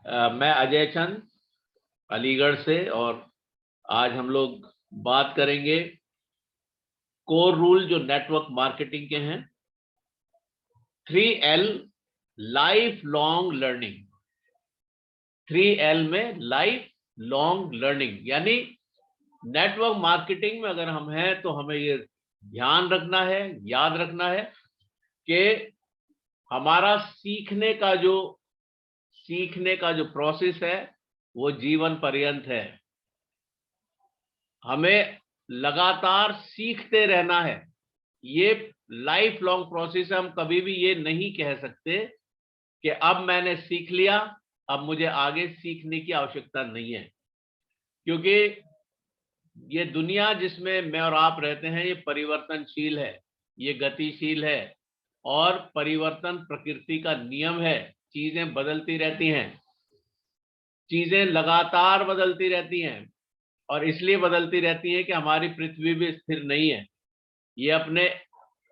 मैं अजय चंद अलीगढ़ से, और आज हम लोग बात करेंगे कोर रूल जो नेटवर्क मार्केटिंग के हैं। 3L life long learning. 3L में लाइफ लॉन्ग लर्निंग यानी नेटवर्क मार्केटिंग में अगर हम हैं तो हमें ये ध्यान रखना है, याद रखना है कि हमारा सीखने का जो प्रोसेस है वो जीवन पर्यंत है। हमें लगातार सीखते रहना है। ये लाइफ लॉन्ग प्रोसेस है। हम कभी भी ये नहीं कह सकते कि अब मैंने सीख लिया, अब मुझे आगे सीखने की आवश्यकता नहीं है, क्योंकि ये दुनिया जिसमें मैं और आप रहते हैं ये परिवर्तनशील है, ये गतिशील है, और परिवर्तन प्रकृति का नियम है। चीजें बदलती रहती हैं, चीजें लगातार बदलती रहती हैं, और इसलिए बदलती रहती है कि हमारी पृथ्वी भी स्थिर नहीं है। ये अपने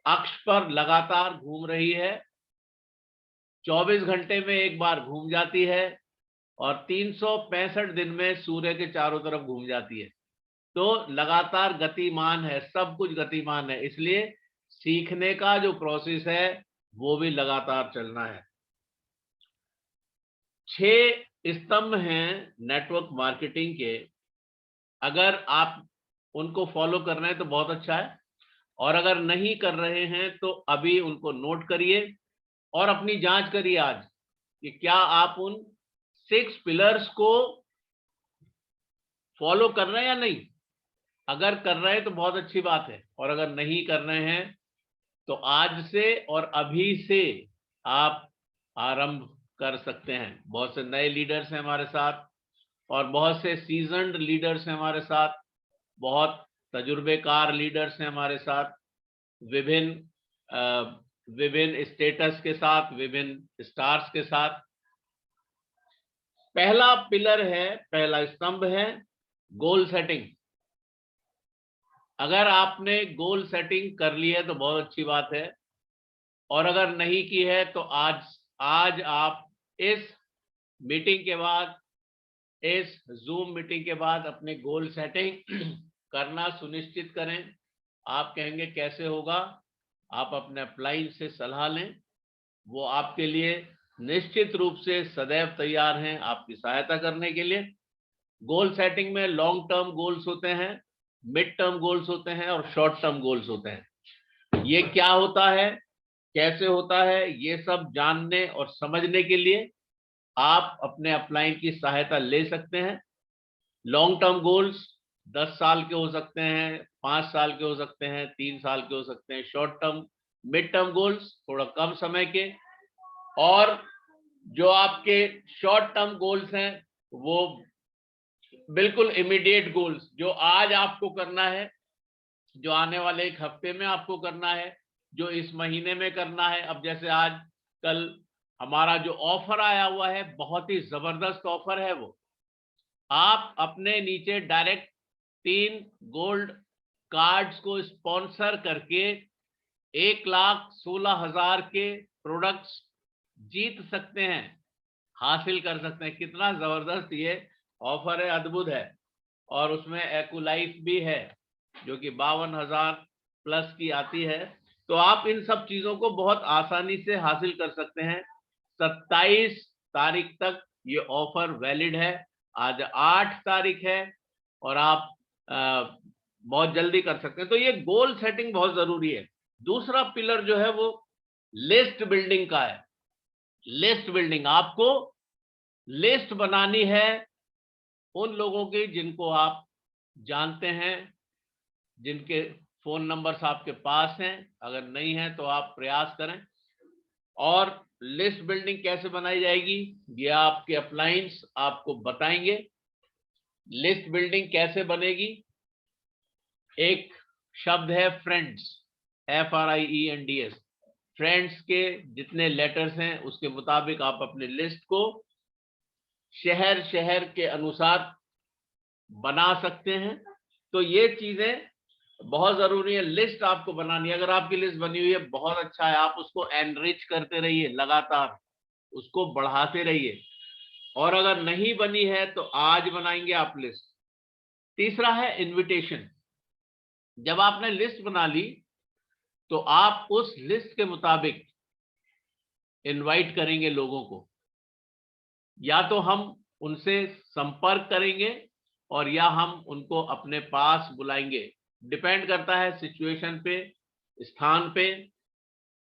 अक्ष पर लगातार घूम रही है, 24 घंटे में एक बार घूम जाती है, और 365 दिन में सूर्य के चारों तरफ घूम जाती है। तो लगातार गतिमान है, सब कुछ गतिमान है, इसलिए सीखने का जो प्रोसेस है वो भी लगातार चलना है। 6 स्तंभ हैं नेटवर्क मार्केटिंग के। अगर आप उनको फॉलो कर रहे हैं तो बहुत अच्छा है, और अगर नहीं कर रहे हैं तो अभी उनको नोट करिए और अपनी जांच करिए आज कि क्या आप उन 6 पिलर्स को फॉलो कर रहे हैं या नहीं। अगर कर रहे हैं तो बहुत अच्छी बात है, और अगर नहीं कर रहे हैं तो आज से और अभी से आप आरंभ कर सकते हैं। बहुत से नए लीडर्स हैं हमारे साथ, और बहुत से सीजन्ड लीडर्स हैं हमारे साथ, बहुत तजुर्बेकार लीडर्स हैं हमारे साथ, विभिन्न स्टेटस के साथ, विभिन्न स्टार्स के साथ। पहला पिलर है, पहला स्तंभ है गोल सेटिंग। अगर आपने गोल सेटिंग कर ली है तो बहुत अच्छी बात है, और अगर नहीं की है तो आज आप इस मीटिंग के बाद, इस जूम मीटिंग के बाद अपने गोल सेटिंग करना सुनिश्चित करें। आप कहेंगे कैसे होगा, आप अपने अपलाइन से सलाह लें, वो आपके लिए निश्चित रूप से सदैव तैयार हैं आपकी सहायता करने के लिए। गोल सेटिंग में लॉन्ग टर्म गोल्स होते हैं, मिड टर्म गोल्स होते हैं, और शॉर्ट टर्म गोल्स होते हैं। ये क्या होता है, कैसे होता है, ये सब जानने और समझने के लिए आप अपने अपलाइन की सहायता ले सकते हैं। लॉन्ग टर्म गोल्स 10 साल के हो सकते हैं, 5 साल के हो सकते हैं, 3 साल के हो सकते हैं। Short term, mid term goals थोड़ा कम समय के, और जो आपके शॉर्ट टर्म गोल्स हैं वो बिल्कुल इमीडिएट गोल्स, जो आज आपको करना है, जो आने वाले एक हफ्ते में आपको करना है, जो इस महीने में करना है। अब जैसे आज कल हमारा जो ऑफर आया हुआ है, बहुत ही जबरदस्त ऑफर है, वो आप अपने नीचे डायरेक्ट 3 गोल्ड कार्ड्स को स्पॉन्सर करके 1,16,000 के प्रोडक्ट्स जीत सकते हैं, हासिल कर सकते हैं। कितना जबरदस्त ये ऑफर है, अद्भुत है। और उसमें एक्यूलाइफ भी है जो कि 52,000 प्लस की आती है। तो आप इन सब चीजों को बहुत आसानी से हासिल कर सकते हैं। 27 तारीख तक ये ऑफर वैलिड है। आज 8 तारीख है, और आप बहुत जल्दी कर सकते हैं। तो ये गोल सेटिंग बहुत जरूरी है। दूसरा पिलर जो है वो लिस्ट बिल्डिंग का है। लिस्ट बिल्डिंग, आपको लिस्ट बनानी है उन लोगों की जिनको आप जानते हैं, जिनके फोन नंबर्स आपके पास हैं। अगर नहीं है तो आप प्रयास करें। और लिस्ट बिल्डिंग कैसे बनाई जाएगी ये आपके अपलाइंस आपको बताएंगे। लिस्ट बिल्डिंग कैसे बनेगी, एक शब्द है फ्रेंड्स, FRIENDS। फ्रेंड्स के जितने लेटर्स हैं उसके मुताबिक आप अपने लिस्ट को शहर शहर के अनुसार बना सकते हैं। तो ये चीजें बहुत जरूरी है। लिस्ट आपको बनानी है। अगर आपकी लिस्ट बनी हुई है बहुत अच्छा है, आप उसको एनरिच करते रहिए, लगातार उसको बढ़ाते रहिए। और अगर नहीं बनी है तो आज बनाएंगे आप लिस्ट। तीसरा है इनविटेशन। जब आपने लिस्ट बना ली तो आप उस लिस्ट के मुताबिक इनवाइट करेंगे लोगों को, या तो हम उनसे संपर्क करेंगे और या हम उनको अपने पास बुलाएंगे। डिपेंड करता है सिचुएशन पे, स्थान पे,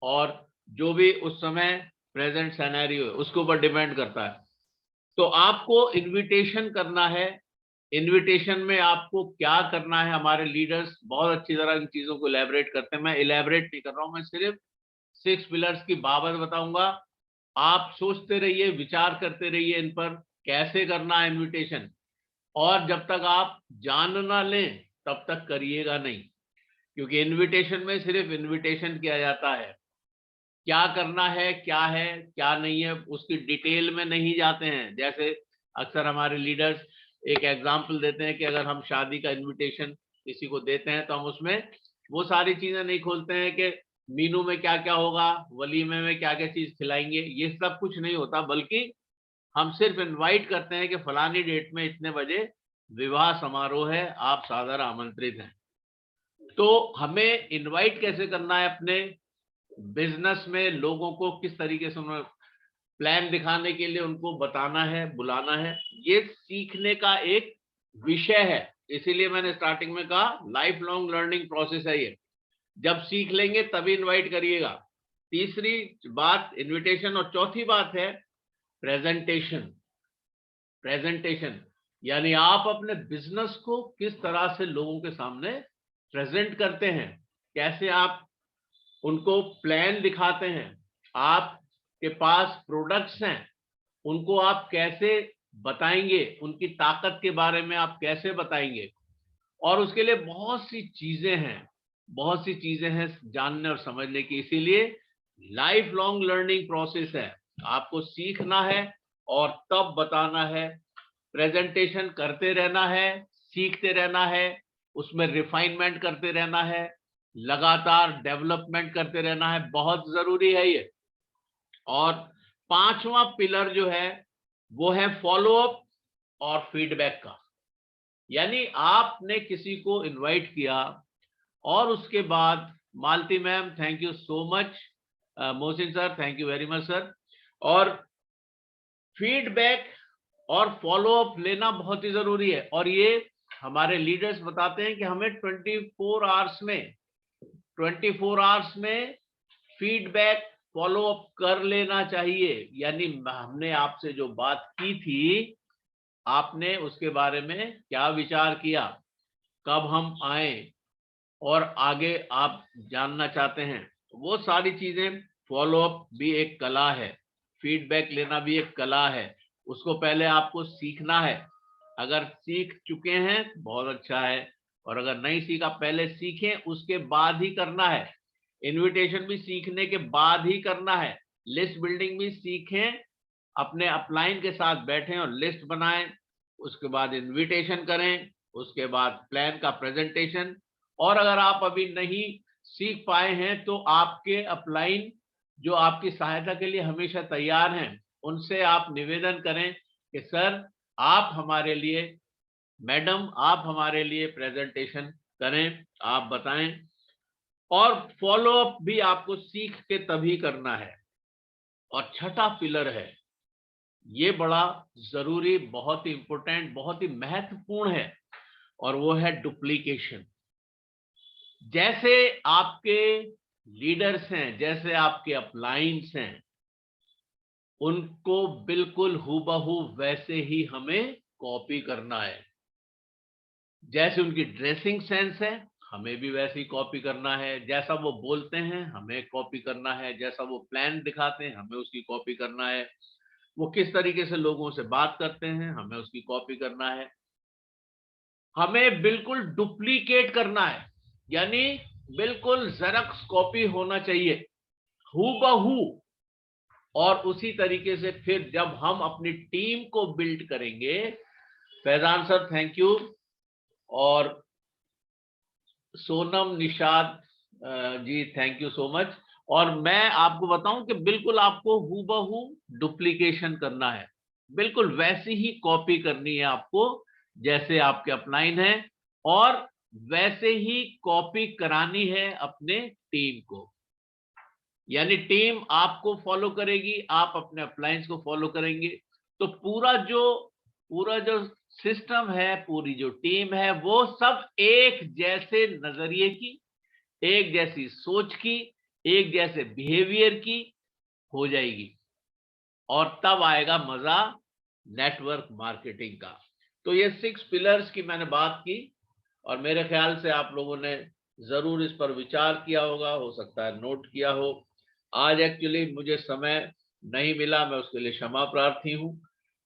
और जो भी उस समय प्रेजेंट सिनेरियो है उसके ऊपर डिपेंड करता है। तो आपको इनविटेशन करना है। इनविटेशन में आपको क्या करना है, हमारे लीडर्स बहुत अच्छी तरह इन चीजों को इलेबरेट करते हैं। मैं इलेबरेट नहीं कर रहा हूं, मैं सिर्फ 6 पिलर्स की बाबत बताऊंगा। आप सोचते रहिए, विचार करते रहिए इन पर, कैसे करना है इनविटेशन। और जब तक आप जान ना लें तब तक करिएगा नहीं, क्योंकि इनविटेशन में सिर्फ इनविटेशन किया जाता है। क्या करना है क्या नहीं है उसकी डिटेल में नहीं जाते हैं। जैसे अक्सर हमारे लीडर्स एक एग्जाम्पल देते हैं कि अगर हम शादी का इनविटेशन किसी को देते हैं तो हम उसमें वो सारी चीजें नहीं खोलते हैं कि मीनू में क्या क्या होगा, वलीमे में क्या क्या चीज खिलाएंगे, ये सब कुछ नहीं होता। बल्कि हम सिर्फ इनवाइट करते हैं कि फलानी डेट में इतने बजे विवाह समारोह है, आप सादर आमंत्रित हैं। तो हमें इनवाइट कैसे करना है अपने बिजनेस में, लोगों को किस तरीके से उन्हें प्लान दिखाने के लिए उनको बताना है, बुलाना है, ये सीखने का एक विषय है। इसीलिए मैंने स्टार्टिंग में कहा लाइफ लॉन्ग लर्निंग प्रोसेस है ये। जब सीख लेंगे तभी इनवाइट करिएगा। तीसरी बात इनविटेशन, और चौथी बात है प्रेजेंटेशन। प्रेजेंटेशन यानी आप अपने बिजनेस को किस तरह से लोगों के सामने प्रेजेंट करते हैं, कैसे आप उनको प्लान दिखाते हैं, आपके पास प्रोडक्ट्स हैं उनको आप कैसे बताएंगे, उनकी ताकत के बारे में आप कैसे बताएंगे। और उसके लिए बहुत सी चीजें हैं जानने और समझने की। इसीलिए लाइफ लॉन्ग लर्निंग प्रोसेस है, आपको सीखना है और तब बताना है। प्रेजेंटेशन करते रहना है, सीखते रहना है, उसमें रिफाइनमेंट करते रहना है, लगातार डेवलपमेंट करते रहना है, बहुत जरूरी है ये। और पांचवा पिलर जो है वो है फॉलोअप और फीडबैक का। यानी आपने किसी को इनवाइट किया और उसके बाद, Malti ma'am thank you so much, Mohsin sir thank you very much sir, और फीडबैक और फॉलोअप लेना बहुत ही जरूरी है। और ये हमारे लीडर्स बताते हैं कि हमें 24 आवर्स में फीडबैक फॉलोअप कर लेना चाहिए। यानी हमने आपसे जो बात की थी, आपने उसके बारे में क्या विचार किया, कब हम आए और आगे आप जानना चाहते हैं, वो सारी चीजें। फॉलोअप भी एक कला है, फीडबैक लेना भी एक कला है। उसको पहले आपको सीखना है। अगर सीख चुके हैं बहुत अच्छा है, और अगर नहीं सीखा पहले सीखें, उसके बाद ही करना है। इनविटेशन भी सीखने के बाद ही करना है, लिस्ट बिल्डिंग भी सीखें, अपने अपलाइन के साथ बैठें और लिस्ट बनाएं, उसके बाद इनविटेशन करें, उसके बाद प्लान का प्रेजेंटेशन। और अगर आप अभी नहीं सीख पाए हैं तो आपके अपलाइन जो आपकी सहायता के लिए हमेशा तैयार हैं, उनसे आप निवेदन करें कि सर आप हमारे लिए, मैडम आप हमारे लिए प्रेजेंटेशन करें, आप बताएं। और फॉलोअप भी आपको सीख के तभी करना है। और छठा पिलर है, ये बड़ा जरूरी, बहुत ही इंपॉर्टेंट, बहुत ही महत्वपूर्ण है, और वो है डुप्लीकेशन। जैसे आपके लीडर्स हैं, जैसे आपके अपलाइंस हैं, उनको बिल्कुल हूबहू वैसे ही हमें कॉपी करना है। जैसे उनकी ड्रेसिंग सेंस है हमें भी वैसे ही कॉपी करना है, जैसा वो बोलते हैं हमें कॉपी करना है, जैसा वो प्लान दिखाते हैं हमें उसकी कॉपी करना है, वो किस तरीके से लोगों से बात करते हैं हमें उसकी कॉपी करना है। हमें बिल्कुल डुप्लीकेट करना है, यानी बिल्कुल जेरॉक्स कॉपी होना चाहिए, हूबहू। और उसी तरीके से फिर जब हम अपनी टीम को बिल्ड करेंगे, फैजान सर थैंक यू, और Sonam Nishad ji thank you so much. और मैं आपको बताऊं कि बिल्कुल आपको हूबहू डुप्लीकेशन करना है। बिल्कुल वैसी ही कॉपी करनी है आपको जैसे आपके अपलाइन है, और वैसे ही कॉपी करानी है अपने टीम को। यानी टीम आपको फॉलो करेगी, आप अपने अपलायंस को फॉलो करेंगे, तो पूरा जो सिस्टम है, पूरी जो टीम है, वो सब एक जैसे नजरिए की, एक जैसी सोच की, एक जैसे बिहेवियर की हो जाएगी, और तब आएगा मजा नेटवर्क मार्केटिंग का। तो ये 6 पिलर्स की मैंने बात की, और मेरे ख्याल से आप लोगों ने जरूर इस पर विचार किया होगा, हो सकता है नोट किया हो। आज एक्चुअली मुझे समय नहीं मिला, मैं उसके लिए क्षमा प्रार्थी हूं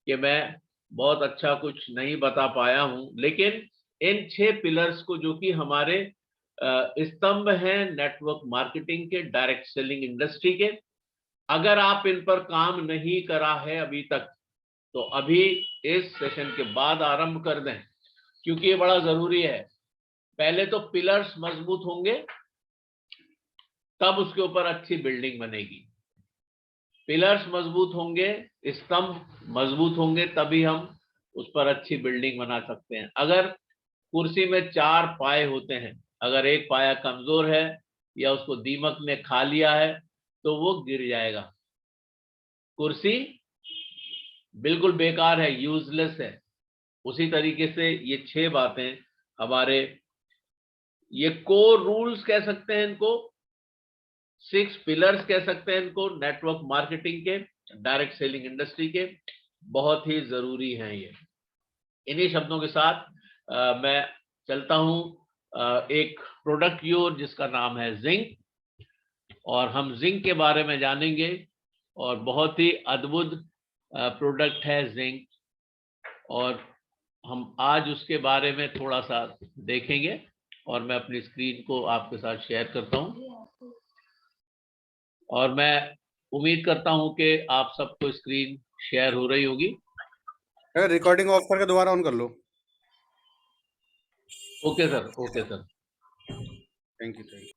कि मैं बहुत अच्छा कुछ नहीं बता पाया हूं, लेकिन इन 6 पिलर्स को, जो कि हमारे स्तंभ हैं नेटवर्क मार्केटिंग के, डायरेक्ट सेलिंग इंडस्ट्री के, अगर आप इन पर काम नहीं करा है अभी तक, तो अभी इस सेशन के बाद आरंभ कर दें, क्योंकि ये बड़ा जरूरी है। पहले तो पिलर्स मजबूत होंगे, तब उसके ऊपर अच्छी बिल्डिंग बनेगी। पिलर्स मजबूत होंगे, स्तंभ मजबूत होंगे, तभी हम उस पर अच्छी बिल्डिंग बना सकते हैं। अगर कुर्सी में 4 पाए होते हैं, अगर एक पाया कमजोर है या उसको दीमक ने खा लिया है, तो वो गिर जाएगा, कुर्सी बिल्कुल बेकार है, यूजलेस है। उसी तरीके से ये 6 बातें हमारे, ये कोर रूल्स कह सकते हैं इनको, 6 पिलर्स कह सकते हैं इनको, नेटवर्क मार्केटिंग के, डायरेक्ट सेलिंग इंडस्ट्री के, बहुत ही जरूरी हैं ये। इन्हीं शब्दों के साथ मैं चलता हूं एक प्रोडक्ट की ओर जिसका नाम है जिंक, और हम जिंक के बारे में जानेंगे, और बहुत ही अद्भुत प्रोडक्ट है जिंक, और हम आज उसके बारे में थोड़ा सा देखेंगे। और मैं अपनी स्क्रीन को आपके साथ शेयर करता हूं, और मैं उम्मीद करता हूं कि आप सबको स्क्रीन शेयर हो रही होगी। रिकॉर्डिंग ऑफ करके दोबारा ऑन कर लो। Okay sir, okay sir. Thank you.